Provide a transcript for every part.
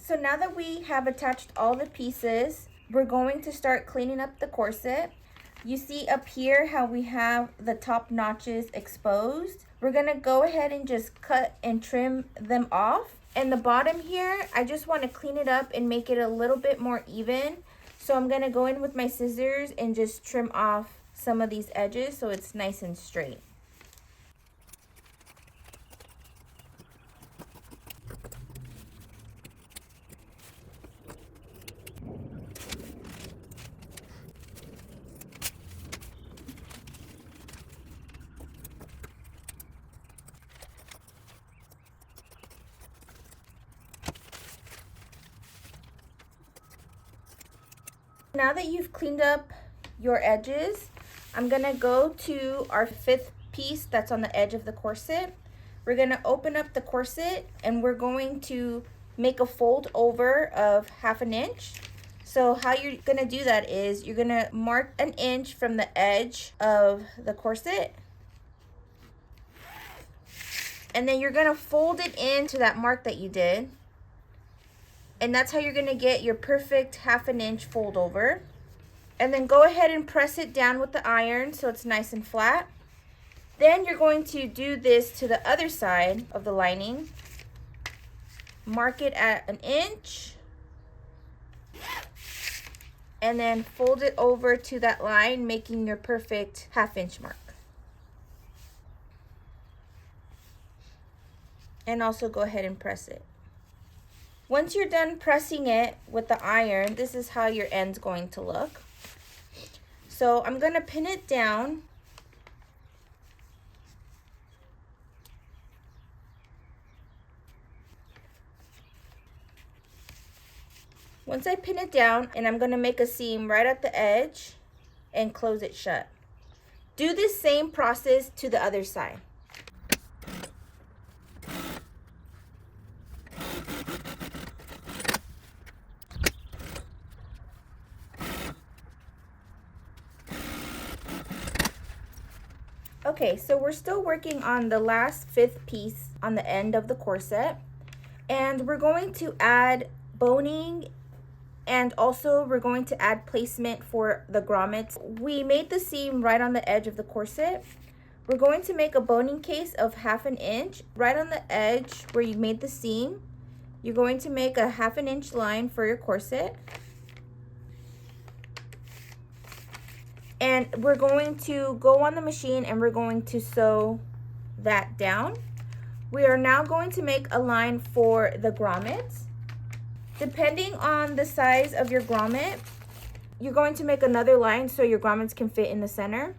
So now that we have attached all the pieces, we're going to start cleaning up the corset. You see up here how we have the top notches exposed. We're gonna go ahead and just cut and trim them off. And the bottom here, I just wanna clean it up and make it a little bit more even. So I'm gonna go in with my scissors and just trim off some of these edges so it's nice and straight. Now that you've cleaned up your edges, I'm gonna go to our 5th piece that's on the edge of the corset. We're gonna open up the corset and we're going to make a fold over of 1/2 inch. So how you're gonna do that is you're gonna mark 1 inch from the edge of the corset. And then you're gonna fold it into that mark that you did. And that's how you're gonna get your perfect 1/2 inch fold over. And then go ahead and press it down with the iron so it's nice and flat. Then you're going to do this to the other side of the lining. Mark it at 1 inch. And then fold it over to that line, making your perfect 1/2 inch mark. And also go ahead and press it. Once you're done pressing it with the iron, this is how your end's going to look. So I'm gonna pin it down. Once I pin it down, and I'm gonna make a seam right at the edge and close it shut. Do this same process to the other side. Okay, so we're still working on the last 5th piece on the end of the corset, and we're going to add boning, and also we're going to add placement for the grommets. We made the seam right on the edge of the corset. We're going to make a boning case of 1/2 inch right on the edge where you made the seam. You're going to make a 1/2 inch line for your corset. And we're going to go on the machine and we're going to sew that down. We are now going to make a line for the grommets. Depending on the size of your grommet, you're going to make another line so your grommets can fit in the center.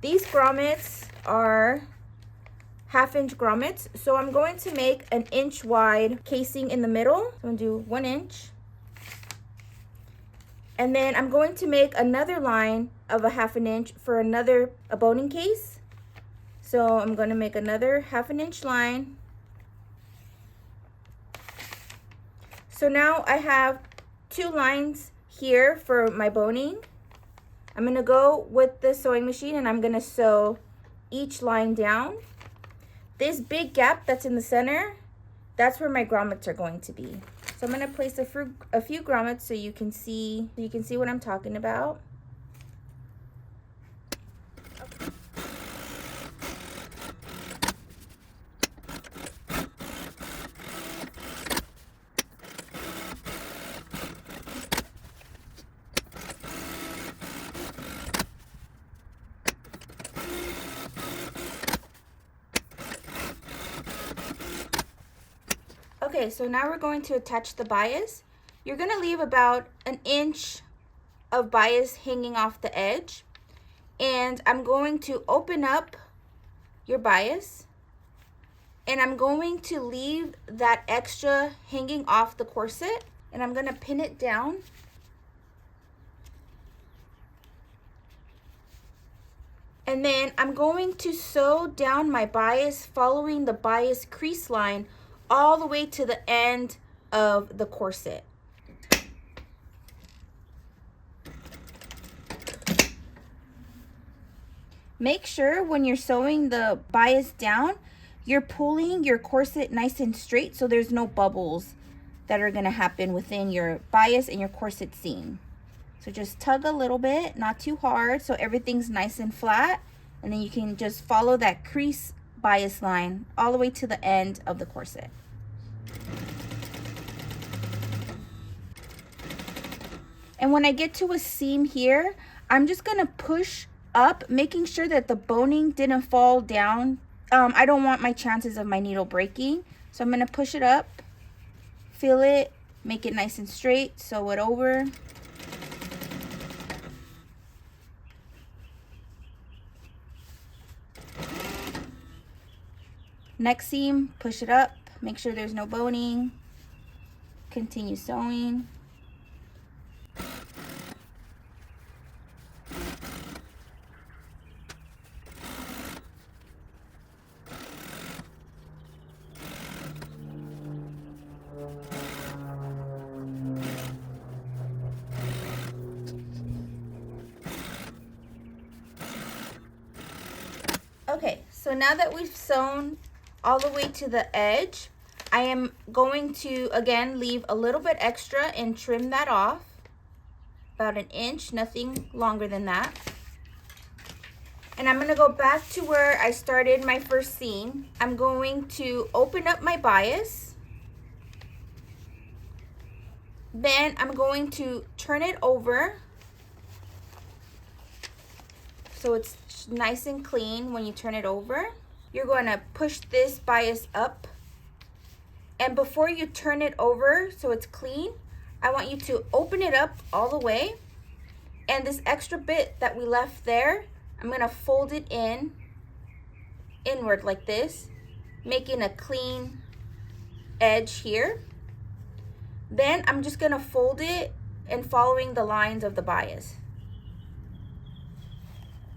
These grommets are 1/2 inch grommets. So I'm going to make an 1 inch wide casing in the middle. So I'm gonna do 1 inch. And then I'm going to make another line of a 1/2 inch for a boning case. So I'm going to make another 1/2 inch line. So now I have 2 lines here for my boning. I'm going to go with the sewing machine and I'm going to sew each line down. This big gap that's in the center, that's where my grommets are going to be. So I'm going to place a few grommets so you can see what I'm talking about. Okay, so now we're going to attach the bias. You're going to leave about 1 inch of bias hanging off the edge. And I'm going to open up your bias. And I'm going to leave that extra hanging off the corset. And I'm going to pin it down. And then I'm going to sew down my bias following the bias crease line all the way to the end of the corset. Make sure when you're sewing the bias down, you're pulling your corset nice and straight so there's no bubbles that are gonna happen within your bias and your corset seam. So just tug a little bit, not too hard, so everything's nice and flat. And then you can just follow that crease bias line all the way to the end of the corset. And when I get to a seam here, I'm just gonna push up, making sure that the boning didn't fall down. I don't want my chances of my needle breaking. So I'm gonna push it up, feel it, make it nice and straight, sew it over. Next seam, push it up, make sure there's no boning, continue sewing. Okay, so now that we've sewn all the way to the edge, I am going to, again, leave a little bit extra and trim that off. About 1 inch, nothing longer than that. And I'm gonna go back to where I started my first seam. I'm going to open up my bias. Then I'm going to turn it over so it's nice and clean when you turn it over. You're going to push this bias up. And before you turn it over so it's clean, I want you to open it up all the way. And this extra bit that we left there, I'm going to fold it inward like this, making a clean edge here. Then I'm just going to fold it and following the lines of the bias.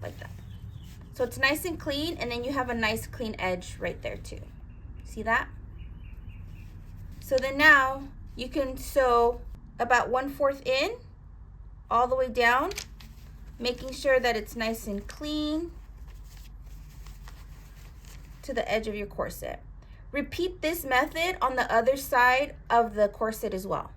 Like that. So it's nice and clean, and then you have a nice clean edge right there too. See that? So then now you can sew about 1/4 in all the way down, making sure that it's nice and clean to the edge of your corset. Repeat this method on the other side of the corset as well.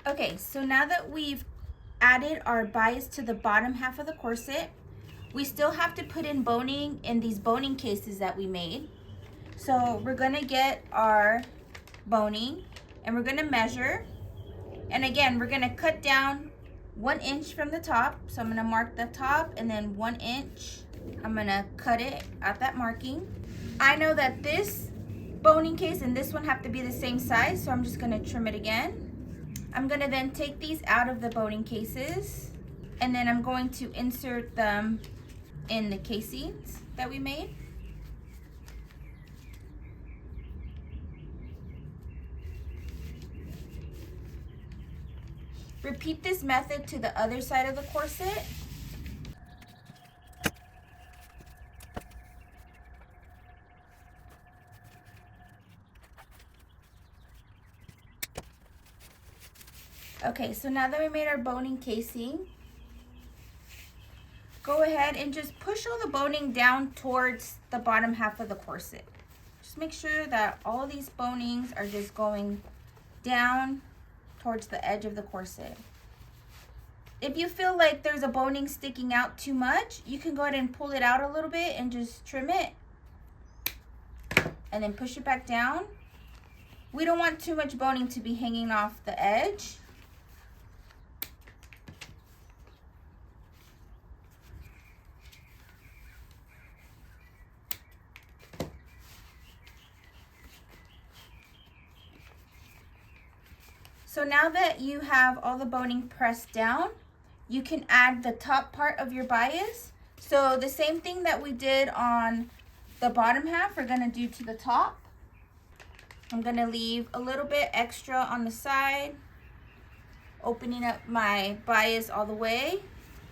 Okay, so now that we've added our bias to the bottom half of the corset, we still have to put in boning in these boning cases that we made. So we're gonna get our boning and we're gonna measure. And again, we're gonna cut down 1 inch from the top. So I'm gonna mark the top and then 1 inch. I'm gonna cut it at that marking. I know that this boning case and this one have to be the same size, so I'm just gonna trim it again. I'm gonna then take these out of the boning cases, and then I'm going to insert them in the casings that we made. Repeat this method to the other side of the corset. Okay, so now that we made our boning casing, go ahead and just push all the boning down towards the bottom half of the corset. Just make sure that all these bonings are just going down towards the edge of the corset. If you feel like there's a boning sticking out too much, you can go ahead and pull it out a little bit and just trim it. And then push it back down. We don't want too much boning to be hanging off the edge. So now that you have all the boning pressed down, you can add the top part of your bias. So the same thing that we did on the bottom half, we're gonna do to the top. I'm gonna leave a little bit extra on the side, opening up my bias all the way,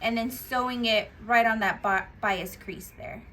and then sewing it right on that bias crease there.